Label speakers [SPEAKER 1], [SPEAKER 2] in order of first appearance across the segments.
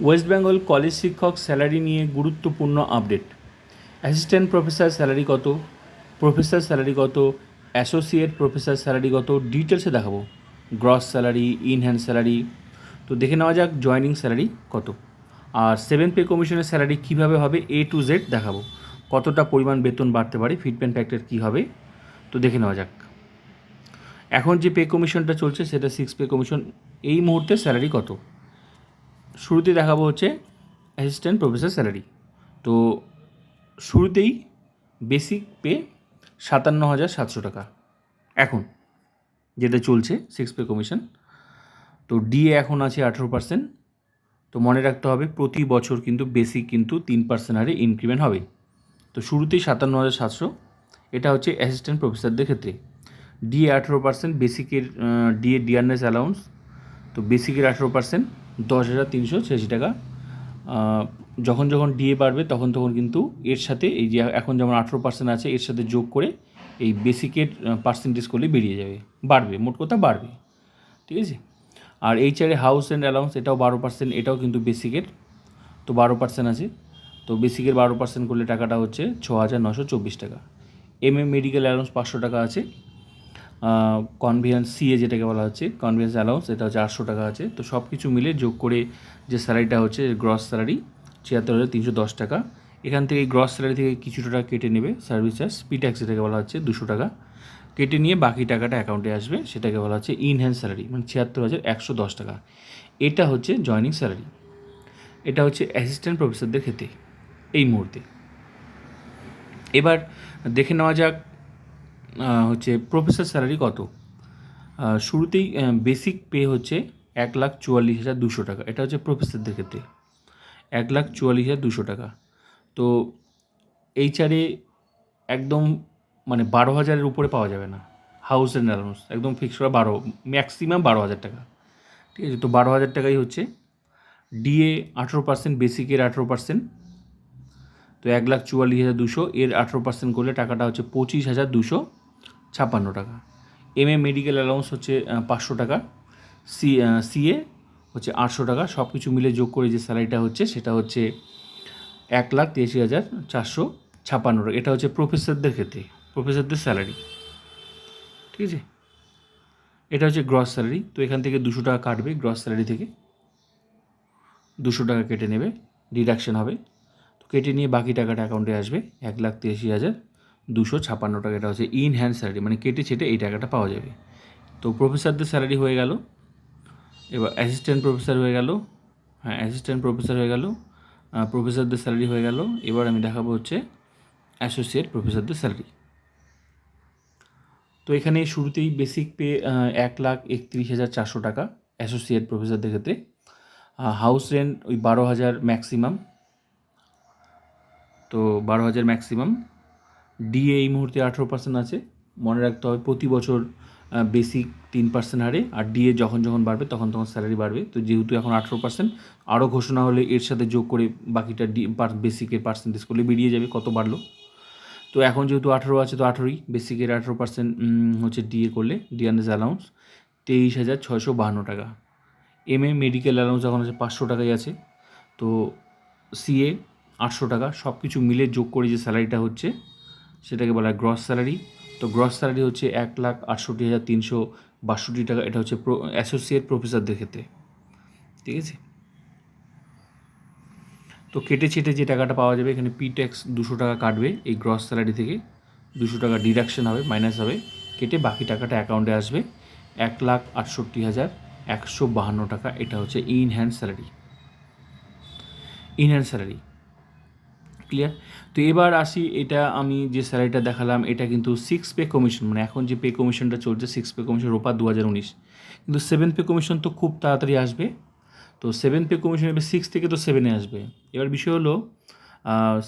[SPEAKER 1] West Bengal college শিক্ষক salary নিয়ে গুরুত্বপূর্ণ আপডেট। অ্যাসিস্ট্যান্ট প্রফেসর স্যালারি কত, প্রফেসর স্যালারি কত, অ্যাসোসিয়েট প্রফেসর স্যালারি কত, ডিটেলসে দেখাবো। Gross salary, in hand salary. তো দেখে নেওয়া যাক জয়েনিং স্যালারি কত, আর 7 পে কমিশনের স্যালারি কীভাবে হবে A to Z দেখাবো। কতটা পরিমাণ বেতন বাড়তে পারে, ফিটমেন্ট ফ্যাক্টর কী হবে, তো দেখে নেওয়া যাক। এখন যে পে কমিশনটা চলছে সেটা 6 পে কমিশন। এই মুহূর্তে স্যালারি কত, শুরুতে দেখাবো হচ্ছে অ্যাসিস্ট্যান্ট প্রফেসর স্যালারি। তো শুরুতেই বেসিক পে 57,700 টাকা এখন যেটা চলছে 6 পে কমিশন। তো ডিএ এখন আছে 18%। তো মনে রাখতে হবে প্রতি বছর কিন্তু বেসিক কিন্তু 3% হারে ইনক্রিমেন্ট হবে। তো শুরুতেই 57,700, এটা হচ্ছে অ্যাসিস্ট্যান্ট প্রফেসরদের ক্ষেত্রে। ডিএ 18%, বেসিকের ডিএ ডিয়ারনেস অ্যালাউন্স, তো বেসিকের 18% 10,386 টাকা। যখন যখন ডিএ বাড়বে তখন তখন কিন্তু এর সাথে এই যে এখন যেমন 18% আছে এর সাথে যোগ করে এই বেসিকের পার্সেন্টেজ করলে বেরিয়ে যাবে, বাড়বে, মোট কথা বাড়বে, ঠিক আছে। আর এইচআরে হাউস অ্যান্ড অ্যালাউন্স এটাও 12%, এটাও কিন্তু বেসিকের, তো 12% আছে। তো বেসিকের 12% করলে টাকাটা হচ্ছে 6,924 টাকা। মেডিকেল অ্যালাউন্স 500 টাকা আছে। কনভিয়েন্স সিএ যেটাকে বলা হচ্ছে কনভিয়েন্স অ্যালাউন্স, এটা হচ্ছে 800 টাকা আছে। তো সব কিছু মিলে যোগ করে যে স্যালারিটা হচ্ছে গ্রস স্যালারি 76,310 টাকা। এখান থেকে এই গ্রস স্যালারি থেকে কিছু টাকা কেটে নেবে সার্ভিস চার্জ, পিট্যাক্স যেটাকে বলা হচ্ছে 200 টাকা কেটে নিয়ে বাকি টাকাটা অ্যাকাউন্টে আসবে, সেটাকে বলা হচ্ছে ইনহ্যান্ড স্যালারি, মানে 76,110 টাকা। এটা হচ্ছে জয়নিং স্যালারি। এটা হচ্ছে অ্যাসিস্ট্যান্ট প্রফেসরদের ক্ষেত্রে এই মুহূর্তে। এবার দেখে নেওয়া যাক হচ্ছে প্রফেসর স্যালারি কত। শুরুতেই বেসিক পে হচ্ছে 1,44,200 টাকা, এটা হচ্ছে প্রফেসরদের ক্ষেত্রে 1,44,200 টাকা। তো এইচআরে একদম মানে 12,000-এর উপরে পাওয়া যাবে না। হাউস অ্যান্ড অ্যালাউন্স একদম ফিক্স করা 12, ম্যাক্সিমাম 12,000 টাকা, ঠিক আছে। তো 12,000 টাকাই হচ্ছে। ডিএ 18%, বেসিকের 18%, তো 1,44,200, এর 18% করলে টাকাটা হচ্ছে 25,256 টাকা। মেডিকেল অ্যালাউন্স হচ্ছে 500 টাকা। সিএ হচ্ছে 800 টাকা। সব কিছু মিলে যোগ করে যে স্যালারিটা হচ্ছে সেটা হচ্ছে 1,83,456 টাকা। এটা হচ্ছে প্রফেসরদের ক্ষেত্রে, প্রফেসরদের স্যালারি, ঠিক আছে। এটা হচ্ছে গ্রস স্যালারি। তো এখান থেকে 200 টাকা কাটবে, গ্রস স্যালারি থেকে 200 টাকা কেটে নেবে, ডিডাকশন হবে। তো কেটে নিয়ে বাকি টাকাটা অ্যাকাউন্টে আসবে 1,83,256 টাকা। এটা হচ্ছে ইন হ্যান্ড স্যালারি, মানে কেটে ছেটে এই টাকাটা পাওয়া যাবে। তো প্রফেসরদের স্যালারি হয়ে গেল। এবার অ্যাসিস্ট্যান্ট প্রফেসর হয়ে গেল, হ্যাঁ অ্যাসিস্ট্যান্ট প্রফেসর হয়ে গেল, প্রফেসরদের স্যালারি হয়ে গেল। এবার আমি দেখাবো হচ্ছে অ্যাসোসিয়েট প্রফেসরদের স্যালারি। তো এখানে শুরুতেই বেসিক পে 1,31,400 টাকা অ্যাসোসিয়েট প্রফেসরদের ক্ষেত্রে। হাউস রেন্ট ওই 12,000 ম্যাক্সিমাম, তো 12,000 ম্যাক্সিমাম। ডিএ এই মুহূর্তে 18% আছে। মনে রাখতে হবে প্রতি বছর বেসিক 3% হারে, আর ডিএ যখন যখন বাড়বে তখন তখন স্যালারি বাড়বে। তো যেহেতু এখন 18%, আরও ঘোষণা হলে এর সাথে যোগ করে বাকিটা বেসিকের পার্সেন্টেজ করলে বেরিয়ে যাবে কত বাড়লো। তো এখন যেহেতু 18 আছে, তো 18ই বেসিকের 18% হচ্ছে ডিএ করলে ডিয়ারনেস অ্যালাউন্স 23,652 টাকা। মেডিকেল অ্যালাউন্স এখন আছে 500 টাকাই আছে। তো সিএ 800 টাকা। সব কিছু মিলে যোগ করে যে স্যালারিটা হচ্ছে সেটাকে বলা হয় গ্রস স্যালারি। তো গ্রস স্যালারি হচ্ছে 1,68,362 টাকা। এটা হচ্ছে অ্যাসোসিয়েট প্রফেসরদের ক্ষেত্রে, ঠিক আছে। তো কেটে ছেটে যে টাকাটা পাওয়া যাবে, এখানে পিট্যাক্স 200 টাকা কাটবে এই গ্রস স্যালারি থেকে, 200 টাকা ডিডাকশন হবে, মাইনাস হবে, কেটে বাকি টাকাটা অ্যাকাউন্টে আসবে 1,68,152 টাকা। এটা হচ্ছে in hand salary, in hand salary, clear. তো এবার আসি, এটা আমি যে স্যালারিটা দেখালাম এটা কিন্তু 6 পে কমিশন, মানে এখন যে পে কমিশনটা চলছে 6 পে কমিশন রোপা 2019, কিন্তু 7 পে কমিশন তো খুব তাড়াতাড়ি আসবে। তো 7 পে কমিশন এবার 6 থেকে তো 7-এ আসবে। এবার বিষয় হলো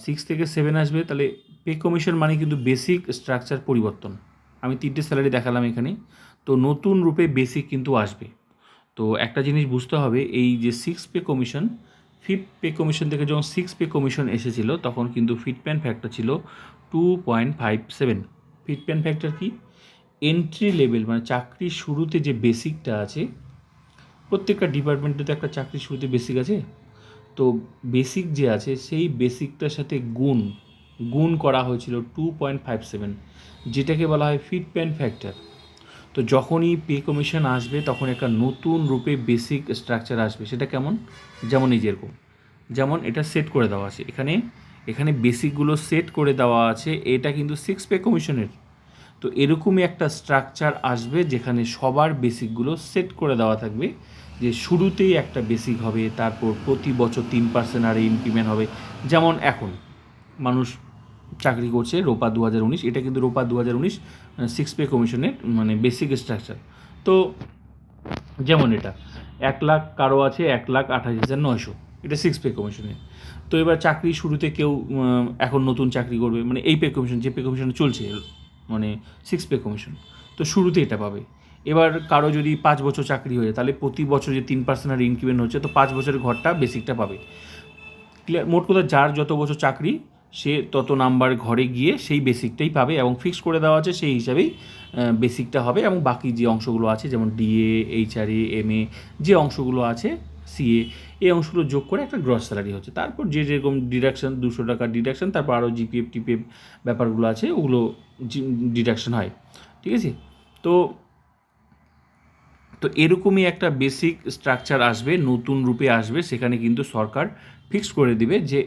[SPEAKER 1] 6 থেকে 7 আসবে, তাহলে পে কমিশন মানে কিন্তু বেসিক স্ট্রাকচার পরিবর্তন। আমি 3টে স্যালারি দেখালাম এখানে, তো নতুন রূপে বেসিক কিন্তু আসবে। তো একটা জিনিস বুঝতে হবে, এই যে 6 pay commission, 5th pay commission থেকে যখন 6 পে কমিশন এসেছিল তখন কিন্তু ফিটমেন্ট ফ্যাক্টর ছিল 2.57। ফিটমেন্ট ফ্যাক্টর কি, এন্ট্রি লেভেল মানে চাকরির শুরুতে যে বেসিকটা আছে, প্রত্যেকটা ডিপার্টমেন্টে তো একটা চাকরির শুরুতে বেসিক আছে। তো বেসিক যে আছে সেই বেসিকটার সাথে গুণ করা হয়েছিল 2.57, যেটাকে বলা হয় ফিটমেন্ট ফ্যাক্টর। তো যখনই পে কমিশন আসবে তখন একটা নতুন রূপে বেসিক স্ট্রাকচার আসবে। সেটা কেমন? যেমন এই যেরকম, যেমন এটা সেট করে দেওয়া আছে এখানে বেসিকগুলো সেট করে দেওয়া আছে, এটা কিন্তু 6 পে কমিশনের। তো এরকমই একটা স্ট্রাকচার আসবে যেখানে সবার বেসিকগুলো সেট করে দেওয়া থাকবে, যে শুরুতেই একটা বেসিক হবে, তারপর প্রতি বছর 3% আর ইনক্রিমেন্ট হবে। যেমন এখন মানুষ চাকরি করছে রোপা 2019, এটা কিন্তু রোপা 2019 6 পে কমিশনের মানে বেসিক স্ট্রাকচার। তো যেমন এটা 1,00,000 কারো আছে 1,28,900, এটা 6 পে কমিশনের। তো এবার চাকরি শুরুতে কেউ এখন নতুন চাকরি করবে, মানে এই পে কমিশন যে পে কমিশন চলছে মানে 6 পে কমিশন, তো শুরুতে এটা পাবে। এবার কারো যদি 5 বছর চাকরি হয়ে যায় তাহলে প্রতি বছর যে 3% আর ইনক্রিমেন্ট হচ্ছে, তো 5 বছরের ঘরটা বেসিকটা পাবে। ক্লিয়ার? মোট কথা যার যত বছর চাকরি সে তত নাম্বার ঘরে গিয়ে সেই বেসিকটাই পাবে, এবং ফিক্স করে দেওয়া আছে সেই হিসাবেই বেসিকটা হবে। এবং বাকি যে অংশগুলো আছে যেমন ডিএ, এইচআরএ, এমএ, যে অংশগুলো আছে সিএ, এই অংশগুলো যোগ করে একটা গ্রস স্যালারি হচ্ছে। তারপর যে যেরকম ডিডাকশন 200 টাকার ডিডাকশন, তারপর আরও জিপিএফ টিপিএফ ব্যাপারগুলো আছে ওগুলো ডিডাকশন হয়। ঠিক আছে? তো তো এরকমই একটা বেসিক স্ট্রাকচার আসবে, নতুন রূপে আসবে। সেখানে কিন্তু সরকার ফিক্স করে দিবে যে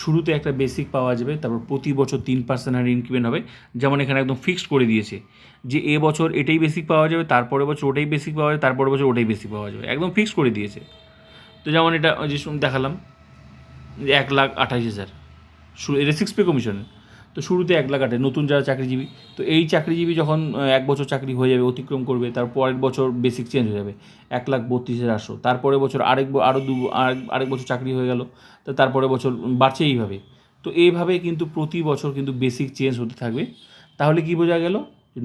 [SPEAKER 1] শুরুতে একটা বেসিক পাওয়া যাবে, তারপর প্রতি বছর 3% হারে ইনক্রিমেন্ট হবে। যেমন এখানে একদম ফিক্সড করে দিয়েছে যে এবছর এটাই বেসিক পাওয়া যাবে, তারপরের বছর ওটাই বেসিক পাওয়া যাবে, তারপরের বছর ওটাই বেসিক পাওয়া যাবে, একদম ফিক্সড করে দিয়েছে। তো যেমন এটা ওই যে দেখালাম যে 1,28,000 এটা 6 পে কমিশন। তো শুরুতে 1,28,000 নতুন যারা চাকরিজীবী, তো এই চাকরিজীবী যখন 1 বছর চাকরি হয়ে যাবে, অতিক্রম করবে, তার পরের বছর বেসিক চেঞ্জ হয়ে যাবে 1,32,800। তারপরের বছর আরেক বছর চাকরি হয়ে গেল, তো তারপরের বছর বাড়ছে এইভাবে। তো এইভাবে কিন্তু প্রতি বছর কিন্তু বেসিক চেঞ্জ হতে থাকবে। তাহলে কি বোঝা গেল?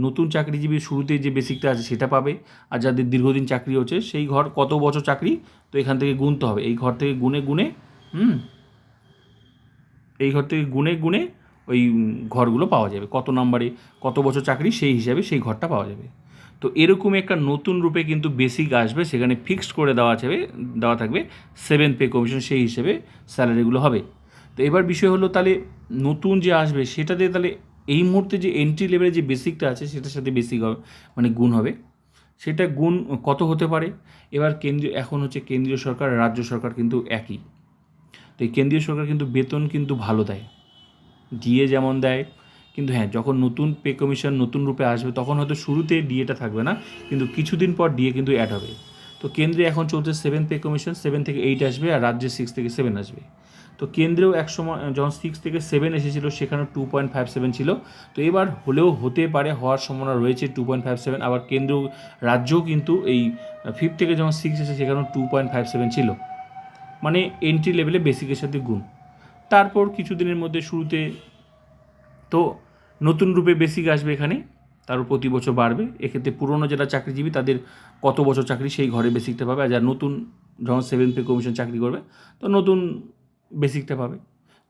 [SPEAKER 1] নতুন চাকরিজীবী শুরুতেই যে বেসিকটা আছে সেটা পাবে, আর যাদের দীর্ঘদিন চাকরি হচ্ছে সেই ঘর কত বছর চাকরি, তো এখান থেকে গুনতে হবে, এই ঘর থেকে গুনে গুনে এই ঘর থেকে গুনে গুনে ওই ঘরগুলো পাওয়া যাবে, কত নাম্বারে কত বছর চাকরি সেই হিসাবে সেই ঘরটা পাওয়া যাবে। তো এরকম একটা নতুন রূপে কিন্তু বেসিক আসবে, সেখানে ফিক্সড করে দেওয়া থাকবে 7 পে কমিশন, সেই হিসেবে স্যালারিগুলো হবে। তো এবার বিষয় হলো তাহলে নতুন যে আসবে সেটাতে তাহলে এই মুহূর্তে যে এন্ট্রি লেভেলে যে বেসিকটা আছে সেটার সাথে বেসিক হবে মানে গুণ হবে, সেটা গুণ কত হতে পারে? এবার এখন হচ্ছে কেন্দ্রীয় সরকার রাজ্য সরকার কিন্তু একই। তো এই কেন্দ্রীয় সরকার কিন্তু বেতন কিন্তু ভালো দেয়, ডিএ যেমন দেয়, কিন্তু হ্যাঁ যখন নতুন পে কমিশন নতুন রূপে আসবে তখন হয়তো শুরুতে ডিএটা থাকবে না, কিন্তু কিছুদিন পর ডিএ কিন্তু অ্যাড হবে। তো কেন্দ্রে এখন চলছে 7 পে কমিশন, 7 থেকে 8 আসবে, আর রাজ্যে 6 থেকে 7 আসবে। তো কেন্দ্রেও এক সময় যখন 6 থেকে 7 এসেছিলো সেখানে 2.57 ছিল। তো এবার হতে পারে, হওয়ার সম্ভাবনা রয়েছে 2.57। আবার রাজ্যও কিন্তু এই 5 থেকে যখন 6 এসেছে সেখানেও 2.57 ছিল, মানে এন্ট্রি লেভেলে বেসিকের সাথে গুণ। তারপর কিছুদিনের মধ্যে শুরুতে তো নতুন রূপে বেসিক আসবে এখানে, তারও প্রতি বছর বাড়বে। এক্ষেত্রে পুরনো যারা চাকরিজীবী তাদের কত বছর চাকরি সেই ঘরে বেসিকটা পাবে, আর যারা নতুন যখন 7 পে কমিশন চাকরি করবে তো নতুন বেসিকটা পাবে।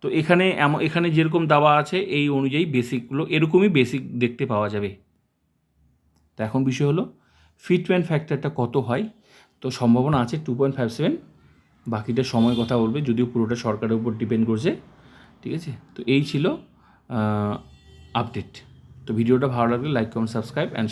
[SPEAKER 1] তো এখানে যেরকম দেওয়া আছে এই অনুযায়ী বেসিকগুলো এরকমই বেসিক দেখতে পাওয়া যাবে। তো এখন বিষয় হলো ফিটমেন্ট ফ্যাক্টরটা কত হয়? তো সম্ভাবনা আছে 2.57, বাকিটা সময় কথা বলবে, যদিও পুরোটা সরকারের উপর ডিপেন্ড করছে। ঠিক আছে? তো এই ছিল আপডেট। তো ভিডিওটা ভালো লাগলে লাইক কমেন্ট সাবস্ক্রাইব অ্যান্ড